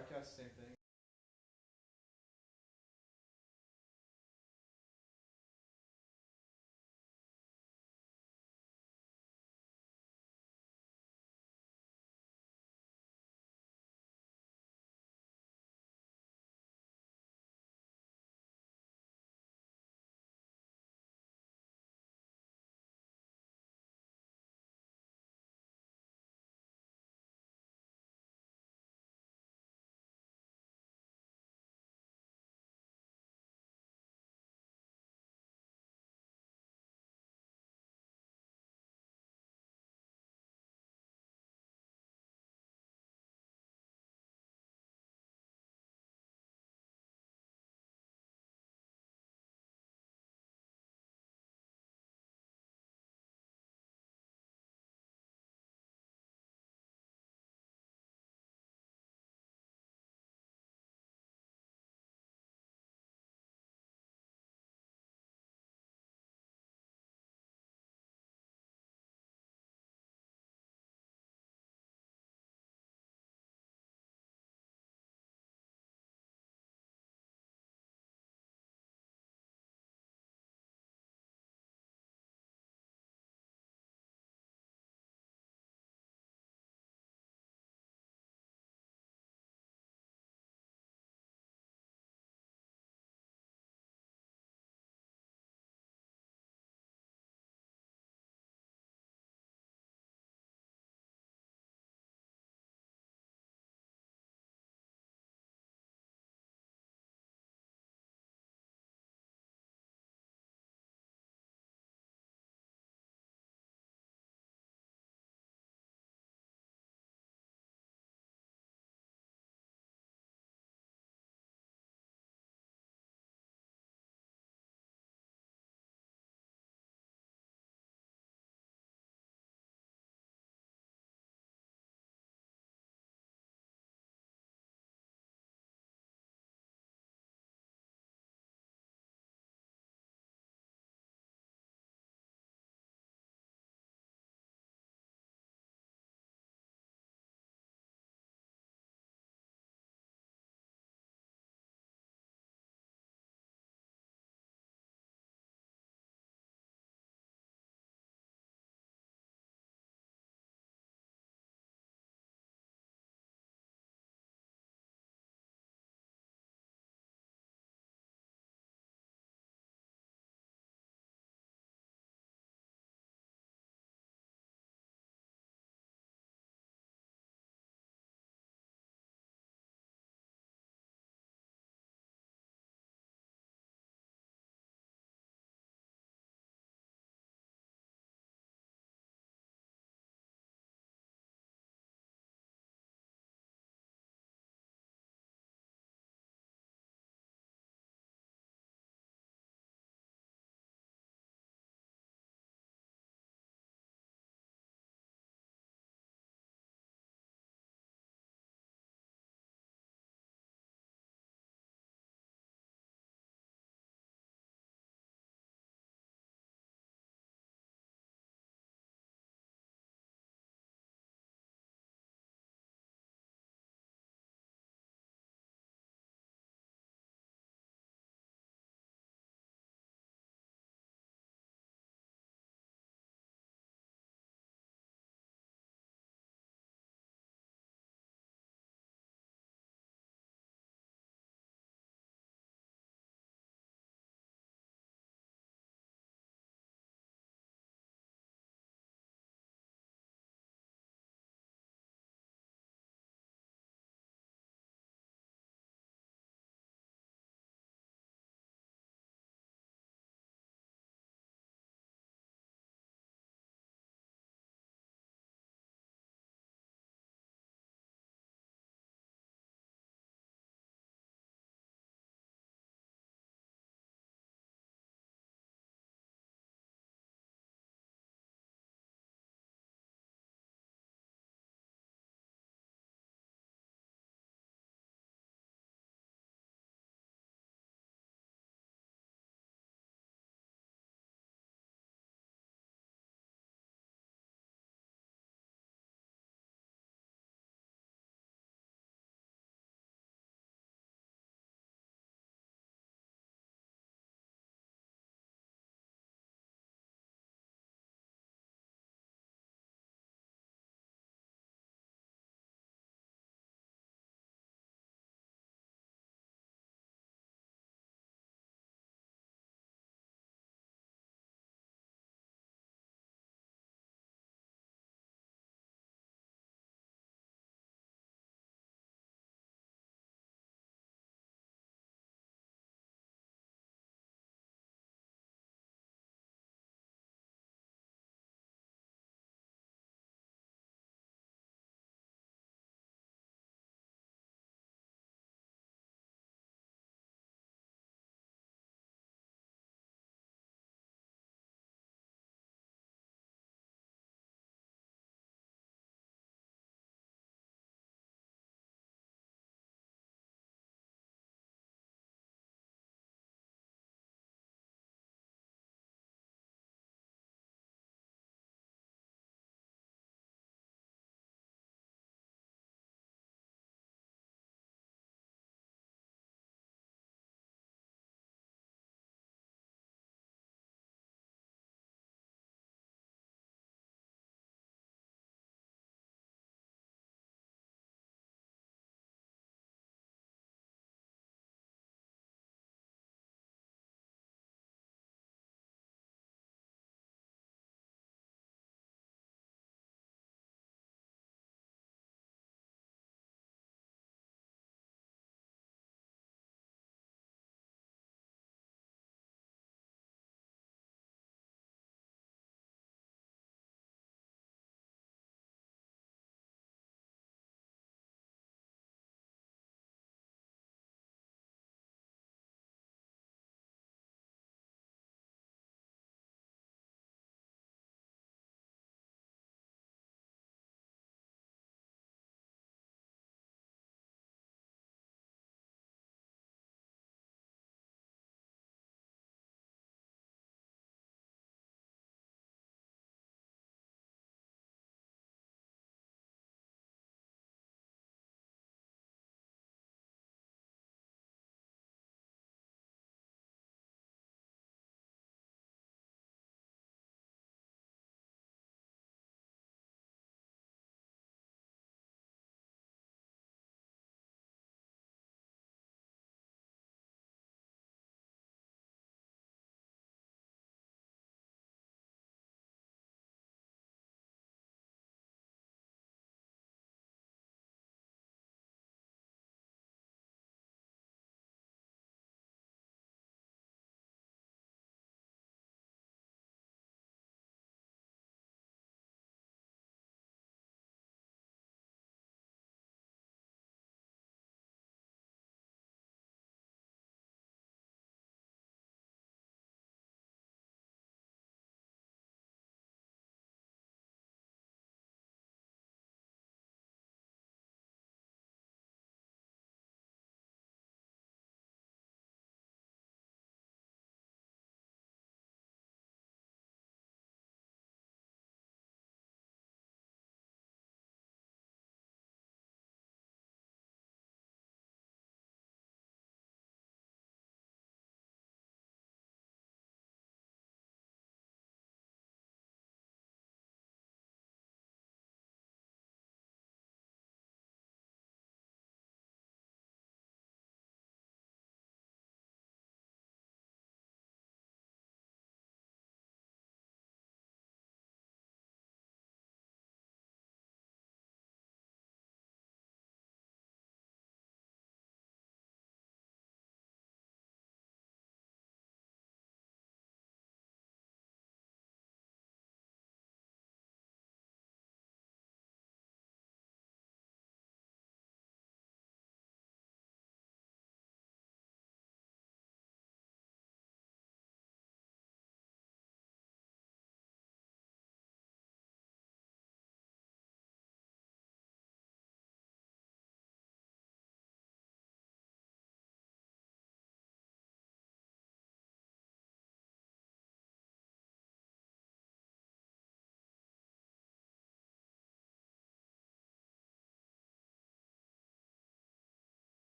Podcast, same thing.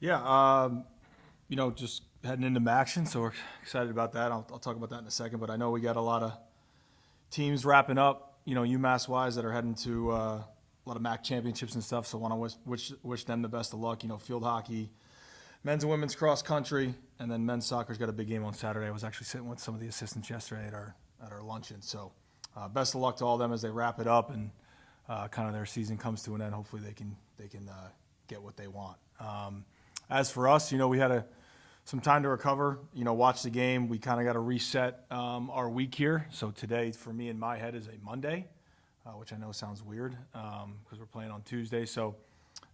Yeah, just heading into action, so we're excited about that. I'll talk about that in a second, but I know we got a lot of teams wrapping up, UMass wise, that are heading to a lot of MAC championships and stuff. So want to wish them the best of luck. Field hockey, men's and women's cross country, and then men's soccer's got a big game on Saturday. I was actually sitting with some of the assistants yesterday at our luncheon. So best of luck to all of them as they wrap it up and kind of their season comes to an end. Hopefully they can get what they want. As for us, we had some time to recover. Watch the game. We kind of got to reset our week here. So today, for me in my head, is a Monday, which I know sounds weird because we're playing on Tuesday. So,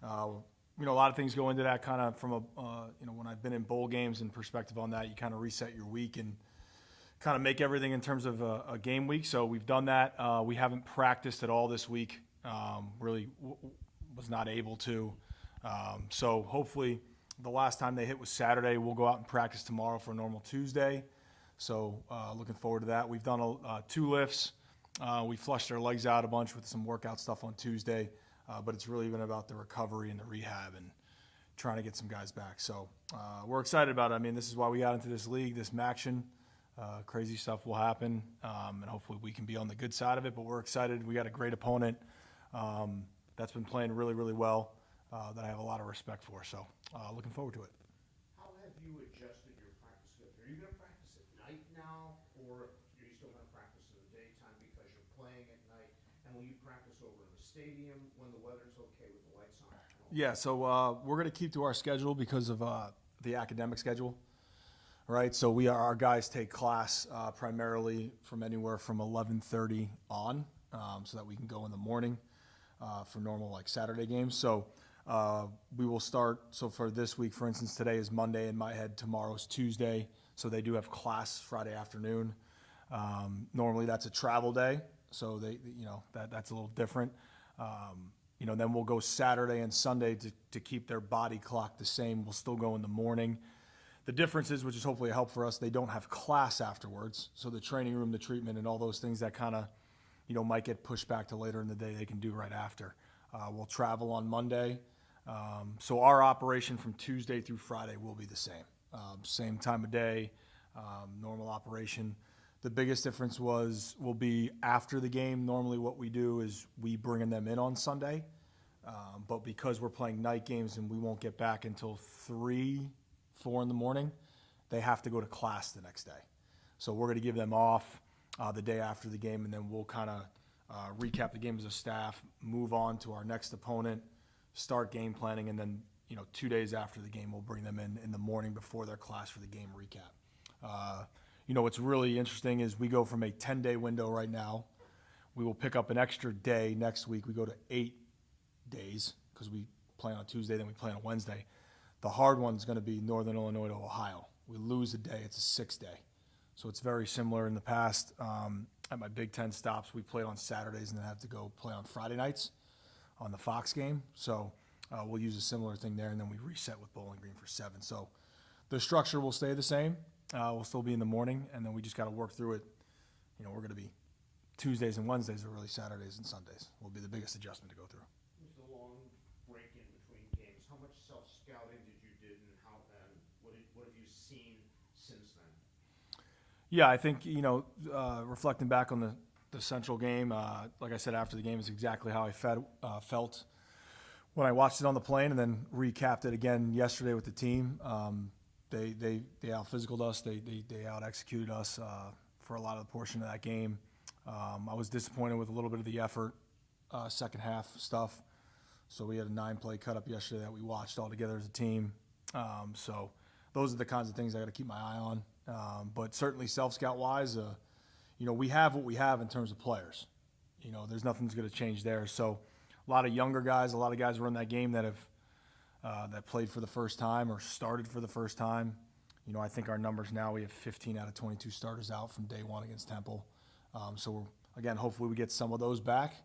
a lot of things go into that. Kind of from when I've been in bowl games and perspective on that, you kind of reset your week and kind of make everything in terms of a game week. So we've done that. We haven't practiced at all this week. Really was not able to. So hopefully the last time they hit was Saturday. We'll go out and practice tomorrow for a normal Tuesday. So looking forward to that. We've done 2 lifts. We flushed our legs out a bunch with some workout stuff on Tuesday. But it's really been about the recovery and the rehab and trying to get some guys back. So we're excited about it. I mean, this is why we got into this league, this MACtion. Crazy stuff will happen, and hopefully we can be on the good side of it. But we're excited. We got a great opponent that's been playing really, really well that I have a lot of respect for. So looking forward to it. How have you adjusted your practice schedule? Are you going to practice at night now, or are you still going to practice in the daytime because you're playing at night? And will you practice over in the stadium when the weather's okay with the lights on? Yeah, so we're going to keep to our schedule because of the academic schedule. Right, so our guys take class primarily from anywhere from 11:30 on, so that we can go in the morning for normal like Saturday games. So we will start. So for this week, for instance, today is Monday in my head. Tomorrow's Tuesday, so they do have class Friday afternoon. Normally that's a travel day, so that's a little different. Then we'll go Saturday and Sunday to keep their body clock the same. We'll still go in the morning. The difference is, which is hopefully a help for us, they don't have class afterwards. So the training room, the treatment, and all those things that kind of, might get pushed back to later in the day, they can do right after. We'll travel on Monday. So our operation from Tuesday through Friday will be the same. Same time of day, normal operation. The biggest difference will be after the game. Normally what we do is we bring them in on Sunday. But because we're playing night games and we won't get back until 4 in the morning, they have to go to class the next day. So we're going to give them off the day after the game, and then we'll kind of recap the game as a staff, move on to our next opponent, start game planning, and then 2 days after the game, we'll bring them in the morning before their class for the game recap. What's really interesting is we go from a 10-day window right now. We will pick up an extra day next week. We go to 8 days because we play on a Tuesday, then we play on a Wednesday. The hard one's going to be Northern Illinois to Ohio. We lose a day, it's a 6-day. So it's very similar in the past. At my Big Ten stops, we played on Saturdays and then have to go play on Friday nights on the Fox game. So we'll use a similar thing there, and then we reset with Bowling Green for 7. So the structure will stay the same. We'll still be in the morning, and then we just got to work through it. We're going to be Tuesdays and Wednesdays are really Saturdays and Sundays will be the biggest adjustment to go through. With the long break in between games, how much self-scouting did you do, and what have you seen since then? Yeah, I think, reflecting back on the Central game, like I said, after the game is exactly how I felt when I watched it on the plane and then recapped it again yesterday with the team. They out-physicaled us. They out-executed us for a lot of the portion of that game. I was disappointed with a little bit of the effort, second half stuff. So we had a 9-play cut up yesterday that we watched all together as a team. So those are the kinds of things I got to keep my eye on. But certainly self-scout wise, we have what we have in terms of players. There's nothing's going to change there. So a lot of younger guys, a lot of guys were in that game that have that played for the first time or started for the first time. I think our numbers now, we have 15 out of 22 starters out from day one against Temple. So again, hopefully we get some of those back.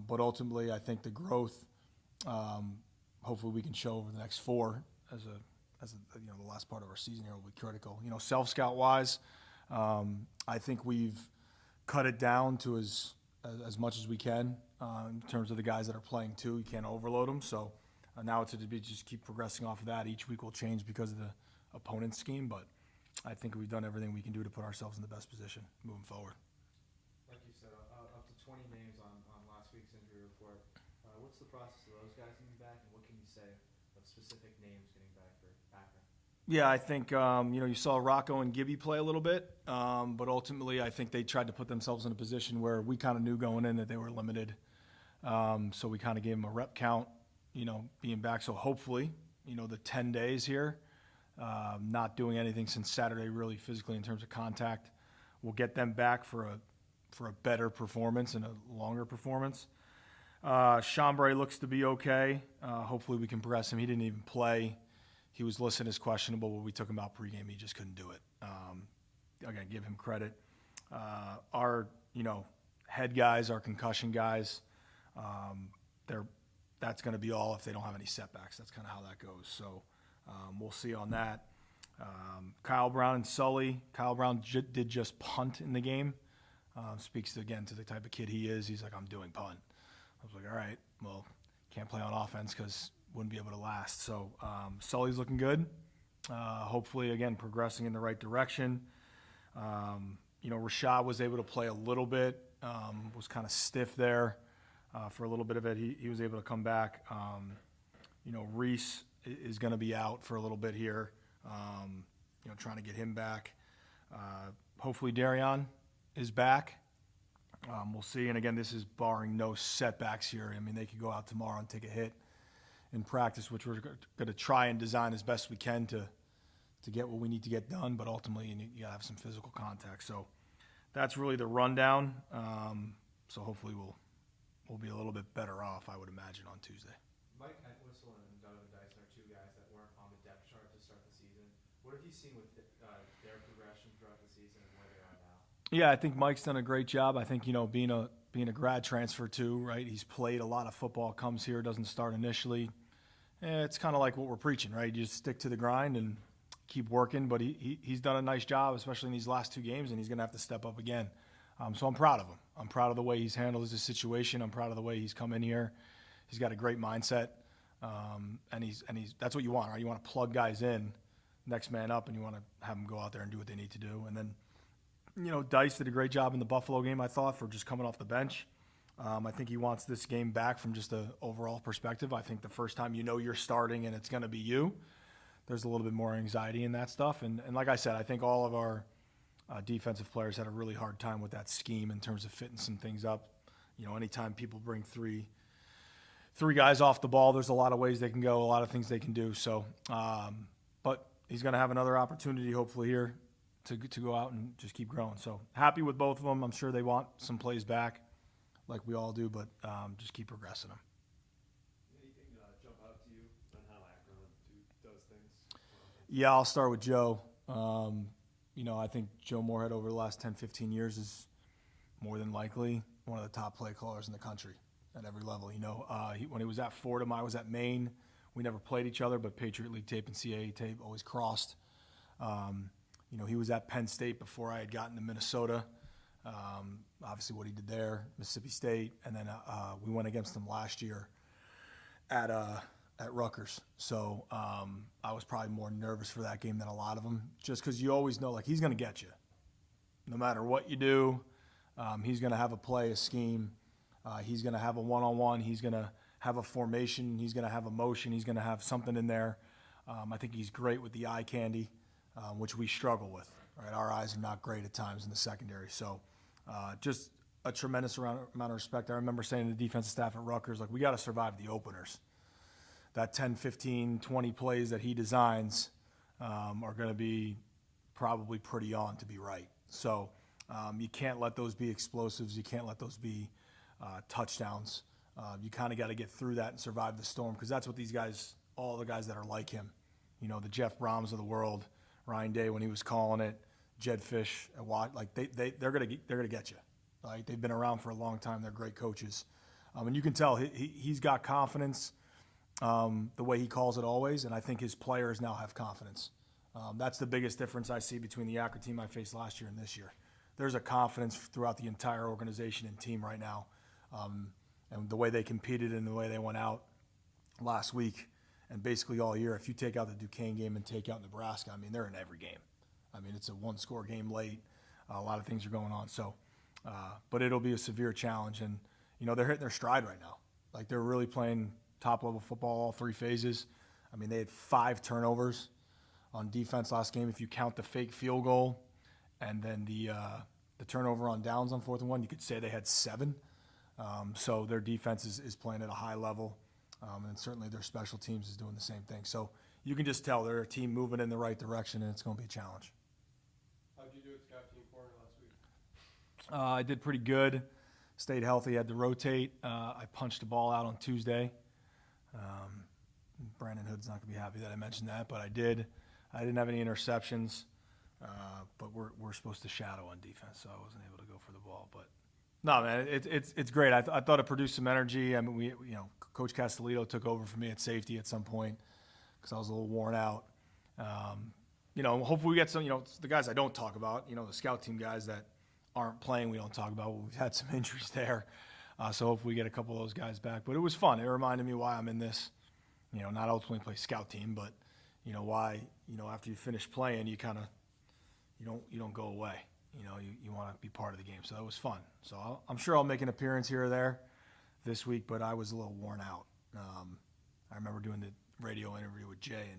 But ultimately, I think the growth, hopefully we can show over the next 4 as the last part of our season here will be critical. Self-scout wise, I think we've cut it down to as much as we can in terms of the guys that are playing too. You can't overload them. So Now it's to be just keep progressing off of that. Each week will change because of the opponent's scheme, but I think we've done everything we can do to put ourselves in the best position moving forward. Like you said, up to 20 names on last week's injury report. What's the process of those guys getting back, and what can you say of specific names getting back for Akron? Yeah, I think you saw Rocco and Gibby play a little bit, but ultimately I think they tried to put themselves in a position where we kind of knew going in that they were limited. So we kind of gave them a rep count, being back. So hopefully, the 10 days here, not doing anything since Saturday really physically in terms of contact, will get them back for a better performance and a longer performance. Chambray looks to be okay. Hopefully we can progress him. He didn't even play. He was listed as questionable, but we took him out pregame. He just couldn't do it. Again, give him credit. Our, head guys, our concussion guys, that's going to be all if they don't have any setbacks. That's kind of how that goes. So we'll see on that. Kyle Brown and Sully. Kyle Brown did just punt in the game. Speaks again to the type of kid he is. He's like, I'm doing punt. I was like, all right, well, can't play on offense because wouldn't be able to last. So Sully's looking good. Hopefully, again, progressing in the right direction. Rashad was able to play a little bit, was kind of stiff there for a little bit of it. He was able to come back. Reese is going to be out for a little bit here, trying to get him back. Hopefully, Darion is back. We'll see. And again, this is barring no setbacks here. I mean, they could go out tomorrow and take a hit in practice, which we're going to try and design as best we can to get what we need to get done. But ultimately, you got to have some physical contact. So that's really the rundown. So hopefully we'll be a little bit better off, I would imagine, on Tuesday. Mike Entwistle and Donovan Dyson are two guys that weren't on the depth chart to start the season. What have you seen with their progression throughout the season and where they are now? Yeah, I think Mike's done a great job. I think, being a grad transfer too, right? He's played a lot of football, comes here, doesn't start initially. It's kind of like what we're preaching, right? You just stick to the grind and keep working. But he's done a nice job, especially in these last two games, and he's going to have to step up again. So I'm proud of him. I'm proud of the way he's handled his situation. I'm proud of the way he's come in here. He's got a great mindset, and he's that's what you want, right? You want to plug guys in, next man up, and you want to have them go out there and do what they need to do. And then, Dice did a great job in the Buffalo game, I thought, for just coming off the bench. I think he wants this game back from just an overall perspective. I think the first time you're starting and it's going to be you, there's a little bit more anxiety in that stuff. And like I said, I think all of our defensive players had a really hard time with that scheme in terms of fitting some things up. Anytime people bring three guys off the ball, there's a lot of ways they can go, a lot of things they can do. So, but he's going to have another opportunity hopefully here to go out and just keep growing. So happy with both of them. I'm sure they want some plays back like we all do, but just keep progressing them. Anything jump out to you on how Akron does things? Yeah, I'll start with Joe. I think Joe Moorhead over the last 10, 15 years is more than likely one of the top play callers in the country at every level. When he was at Fordham, I was at Maine. We never played each other, but Patriot League tape and CAA tape always crossed. He was at Penn State before I had gotten to Minnesota. Obviously what he did there, Mississippi State, and then we went against him last year at Rutgers. So I was probably more nervous for that game than a lot of them, just because you always know, he's going to get you. No matter what you do, he's going to have a play, a scheme. He's going to have a one-on-one. He's going to have a formation. He's going to have a motion. He's going to have something in there. I think he's great with the eye candy, which we struggle with. Right? Our eyes are not great at times in the secondary. So just a tremendous amount of respect. I remember saying to the defensive staff at Rutgers, we got to survive the openers. That 10, 15, 20 plays that he designs are going to be probably pretty on to be right. So you can't let those be explosives. You can't let those be touchdowns. You kind of got to get through that and survive the storm, because that's what these guys, all the guys that are like him, the Jeff Brohms of the world, Ryan Day when he was calling it, Jed Fish, they're gonna get you. They've been around for a long time. They're great coaches, and you can tell he's got confidence. The way he calls it always, and I think his players now have confidence. That's the biggest difference I see between the Akron team I faced last year and this year. There's a confidence throughout the entire organization and team right now, and the way they competed and the way they went out. last week and basically all year. If you take out the Duquesne game and take out Nebraska, I mean, they're in every game. I mean, it's a one-score game late. A lot of things are going on. So, but it'll be a severe challenge. And, you know, they're hitting their stride right now. Like, they're really playing top-level football, all three phases. I mean, they had 5 turnovers on defense last game. If you count the fake field goal and then the turnover on downs on 4th and 1, you could say they had 7. So their defense is playing at a high level. And certainly their special teams is doing the same thing. So you can just tell they're a team moving in the right direction, and it's going to be a challenge. How'd you do at Scout Team Corner last week? I did pretty good. Stayed healthy, had to rotate. I punched the ball out on Tuesday. Brandon Hood's not going to be happy that I mentioned that, but I did. I didn't have any interceptions, but we're supposed to shadow on defense, so I wasn't able to go for the ball. But no, man, it's great. I thought it produced some energy. I mean, Coach Castellito took over for me at safety at some point because I was a little worn out. Hopefully we get some. The guys I don't talk about. The scout team guys that aren't playing, we don't talk about. We've had some injuries there, so hopefully we get a couple of those guys back. But it was fun. It reminded me why I'm in this. Not ultimately play scout team, but why. After you finish playing, you kind of you don't go away. You want to be part of the game. So that was fun. So I'm sure I'll make an appearance here or there this week, but I was a little worn out. I remember doing the radio interview with Jay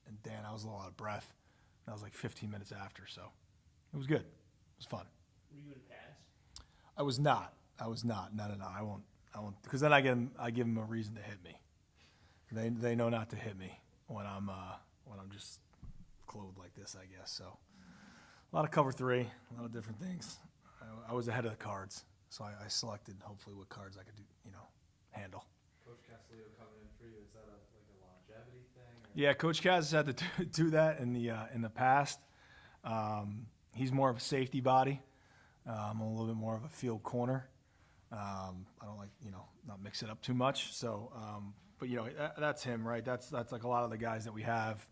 and Dan. I was a little out of breath. That was like 15 minutes after, so it was good. It was fun. Were you in pads? I was not. No. I won't, because then I give them a reason to hit me. They know not to hit me when I'm just clothed like this, I guess. So a lot of cover 3, a lot of different things. I was ahead of the cards, so I selected hopefully what cards I could do, handle. Coach Castellito coming in for you, is that a longevity thing? Or? Yeah, Coach Kaz has had to do that in the past. He's more of a safety body. I'm a little bit more of a field corner. I don't like not mix it up too much. So, but that's him, right? That's like a lot of the guys that we have.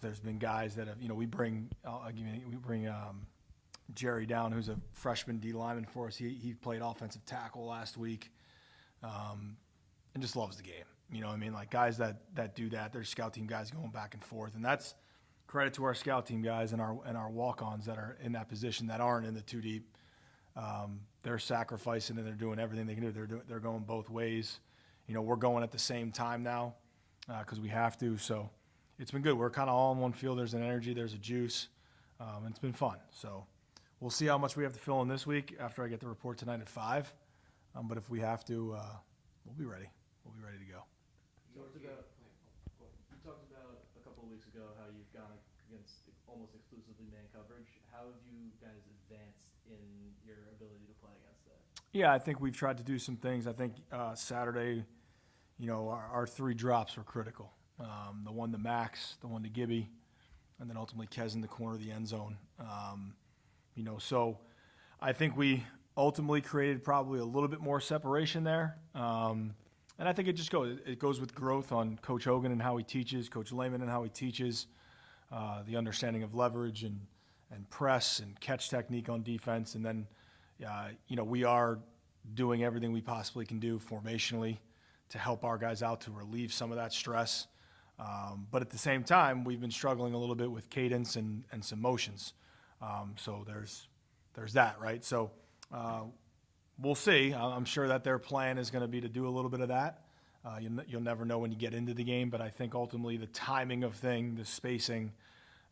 There's been guys that have we bring. We bring Jerry down, who's a freshman D lineman for us. He played offensive tackle last week, and just loves the game. Like guys that do that. They're scout team guys going back and forth, and that's credit to our scout team guys and our walk-ons that are in that position that aren't in the 2 deep. They're sacrificing and they're doing everything they can do. They're going both ways. We're going at the same time now because we have to. So it's been good. We're kind of all in one field. There's an energy. There's a juice. And it's been fun. So we'll see how much we have to fill in this week after I get the report tonight at 5. But if we have to, we'll be ready. We'll be ready to go. You talked about a couple of weeks ago how you've gone against almost exclusively man coverage. How have you guys advanced in your ability to play against that? Yeah, I think we've tried to do some things. I think Saturday, our 3 drops were critical. The one to Max, the one to Gibby, and then ultimately Kez in the corner of the end zone. So I think we ultimately created probably a little bit more separation there. And I think it just goes with growth on Coach Hogan and how he teaches, Coach Lehman and how he teaches, the understanding of leverage and press and catch technique on defense. And then, we are doing everything we possibly can do formationally to help our guys out to relieve some of that stress. But at the same time, we've been struggling a little bit with cadence and some motions. So there's that, right? So we'll see. I'm sure that their plan is going to be to do a little bit of that. You'll never know when you get into the game, but I think ultimately the timing of thing, the spacing,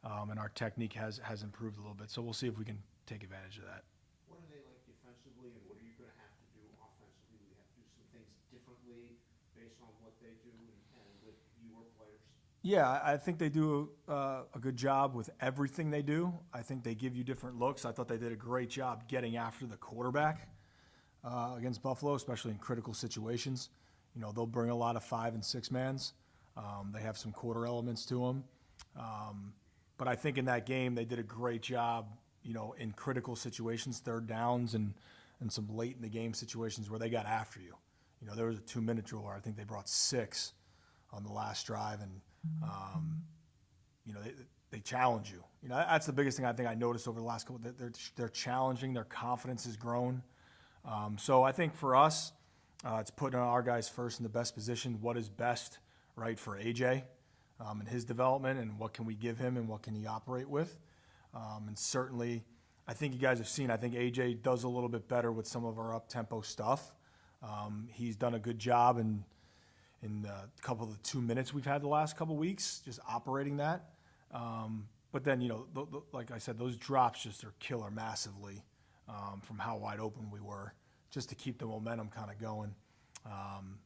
and our technique has improved a little bit. So we'll see if we can take advantage of that. What are they like defensively, and what are you going to have to do offensively? Do you have to do some things differently based on what they do and with your players? Yeah, I think they do a good job with everything they do. I think they give you different looks. I thought they did a great job getting after the quarterback against Buffalo, especially in critical situations. They'll bring a lot of 5 and 6 mans. They have some quarter elements to them. But I think in that game they did a great job, in critical situations, 3rd downs and some late in the game situations where they got after you. There was a 2-minute drill where I think they brought 6 on the last drive, and they challenge you. That's the biggest thing I think I noticed over the last couple. They're challenging. Their confidence has grown. So I think for us, It's putting our guys first in the best position. What is best, right, for AJ and his development, and what can we give him, and what can he operate with? And certainly, I think you guys have seen, I think AJ does a little bit better with some of our up-tempo stuff. He's done a good job in a couple of the 2 minutes we've had the last couple of weeks, just operating that. But then, like I said, those drops just are killer massively from how wide open we were, just to keep the momentum kind of going.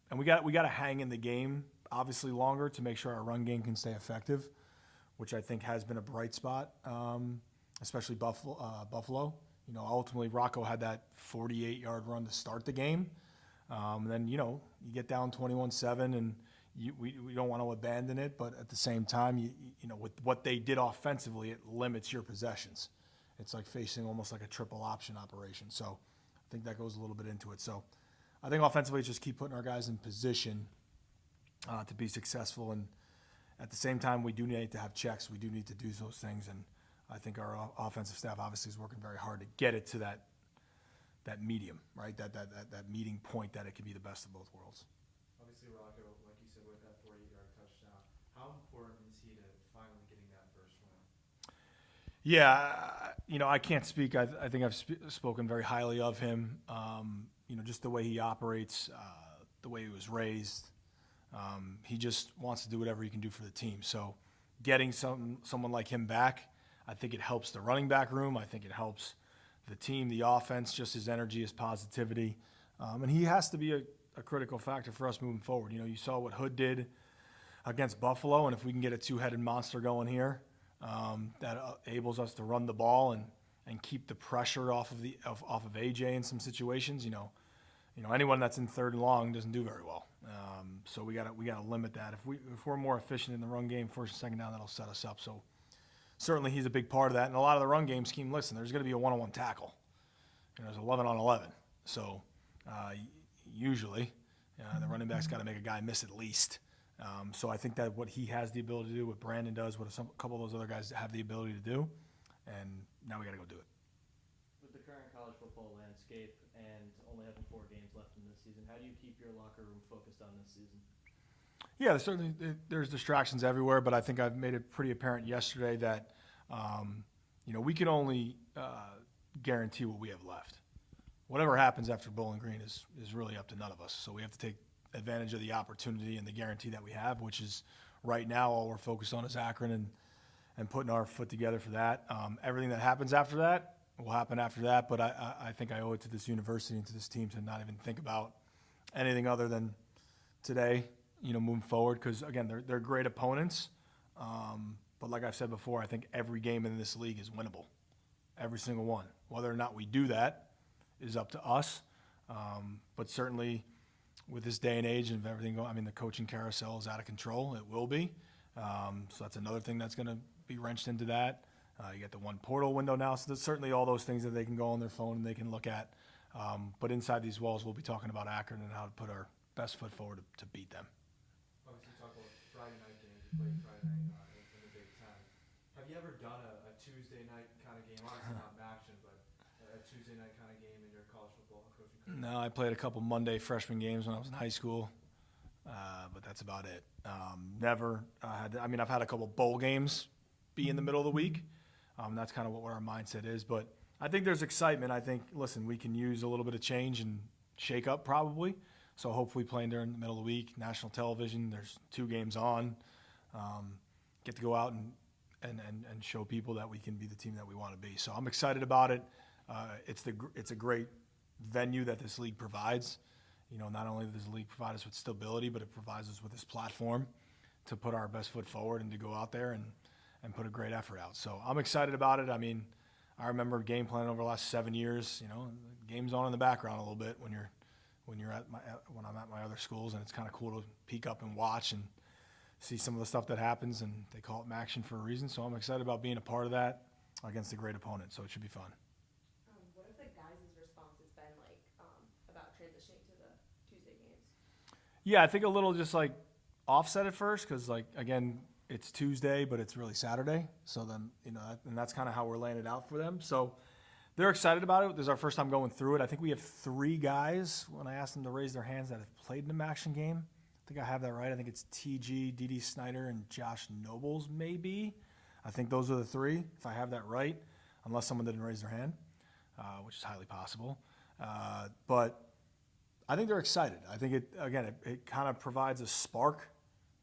And we got to hang in the game, obviously, longer to make sure our run game can stay effective, which I think has been a bright spot, especially Buffalo. Ultimately, Rocco had that 48-yard run to start the game. And then, you get down 21-7, and we don't want to abandon it, but at the same time, with what they did offensively, it limits your possessions. It's like facing almost like a triple option operation. So I think that goes a little bit into it. So I think offensively, it's just keep putting our guys in position to be successful. And at the same time, we do need to have checks. We do need to do those things. And I think our offensive staff obviously is working very hard to get it to that medium, right? That meeting point that it can be the best of both worlds. Obviously, Rocco, like you said, with that 48-yard touchdown, how important is he to finally getting that first win? Yeah, I can't speak. I think I've spoken very highly of him. Just the way he operates, the way he was raised. He just wants to do whatever he can do for the team. So getting someone like him back, I think it helps the running back room. I think it helps the team, the offense, just his energy, his positivity. And he has to be a critical factor for us moving forward. You saw what Hood did against Buffalo, and if we can get a two-headed monster going here, that enables us to run the ball and keep the pressure off of AJ in some situations. Anyone that's in third and long doesn't do very well. So we gotta limit that. If we're more efficient in the run game, first and second down, that'll set us up. So certainly he's a big part of that. And a lot of the run game scheme, listen, there's going to be a one-on-one tackle. There's 11 on 11. So usually the running back's got to make a guy miss at least. So I think that what he has the ability to do, what Brandon does, what a couple of those other guys have the ability to do, and now we got to go do it. With the current college football landscape and only having 4 games left in this season, how do you keep your locker room focused on this season? Yeah, certainly there's distractions everywhere, but I think I've made it pretty apparent yesterday that, we can only guarantee what we have left. Whatever happens after Bowling Green is really up to none of us. So we have to take advantage of the opportunity and the guarantee that we have, which is right now all we're focused on is Akron and putting our foot together for that. Everything that happens after that will happen after that, but I think I owe it to this university and to this team to not even think about anything other than today, moving forward, because, again, they're great opponents. But like I've said before, I think every game in this league is winnable, every single one. Whether or not we do that is up to us. But certainly with this day and age and everything going, the coaching carousel is out of control. It will be. So that's another thing that's going to be wrenched into that. You get the one portal window now. So there's certainly all those things that they can go on their phone and they can look at. But inside these walls, we'll be talking about Akron and how to put our best foot forward to beat them. Obviously, you talk about Friday night games. You played Friday night in the Big Ten. Have you ever done a Tuesday night kind of game? Obviously not action, but a Tuesday night kind of game in your college football coaching career? No, I played a couple Monday freshman games when I was in high school, but that's about it. Never I've had a couple bowl games be in the middle of the week. That's kind of what our mindset is. But I think there's excitement. I think, listen, we can use a little bit of change and shake up probably. So hopefully playing during the middle of the week, national television, there's 2 games on. Get to go out and show people that we can be the team that we want to be. So I'm excited about it. It's a great venue that this league provides. Not only does the league provide us with stability, but it provides us with this platform to put our best foot forward and to go out there and put a great effort out. So I'm excited about it. I remember game planning over the last 7 years. Game's on in the background a little bit when I'm at my other schools, and it's kind of cool to peek up and watch and see some of the stuff that happens, and they call it Maction for a reason. So I'm excited about being a part of that against a great opponent. So it should be fun. What have the guys' responses been like about transitioning to the Tuesday games? Yeah, I think a little just like offset at first because, again, it's Tuesday, but it's really Saturday. So then, and that's kind of how we're laying it out for them. So They're excited about it. This is our first time going through it. I think we have 3 guys, when I asked them to raise their hands, that have played in a action game. I think I have that right. I think it's TG, DD Snyder, and Josh Nobles, maybe. I think those are the 3, if I have that right, unless someone didn't raise their hand, which is highly possible. But I think they're excited. I think it kind of provides a spark,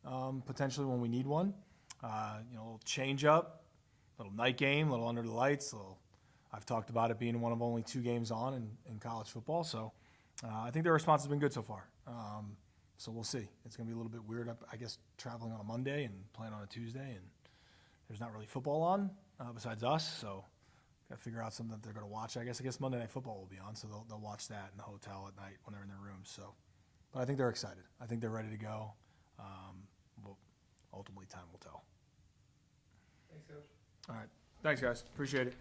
potentially when we need one. A little change up, little night game, little under the lights. I've talked about it being one of only 2 games on in college football. So I think their response has been good so far. So we'll see. It's going to be a little bit weird, I guess, traveling on a Monday and playing on a Tuesday, and there's not really football on besides us. So got to figure out something that they're going to watch. I guess Monday Night Football will be on, so they'll watch that in the hotel at night when they're in their rooms. So, but I think they're excited. I think they're ready to go. Well, ultimately, time will tell. Thanks, Coach. All right. Thanks, guys. Appreciate it.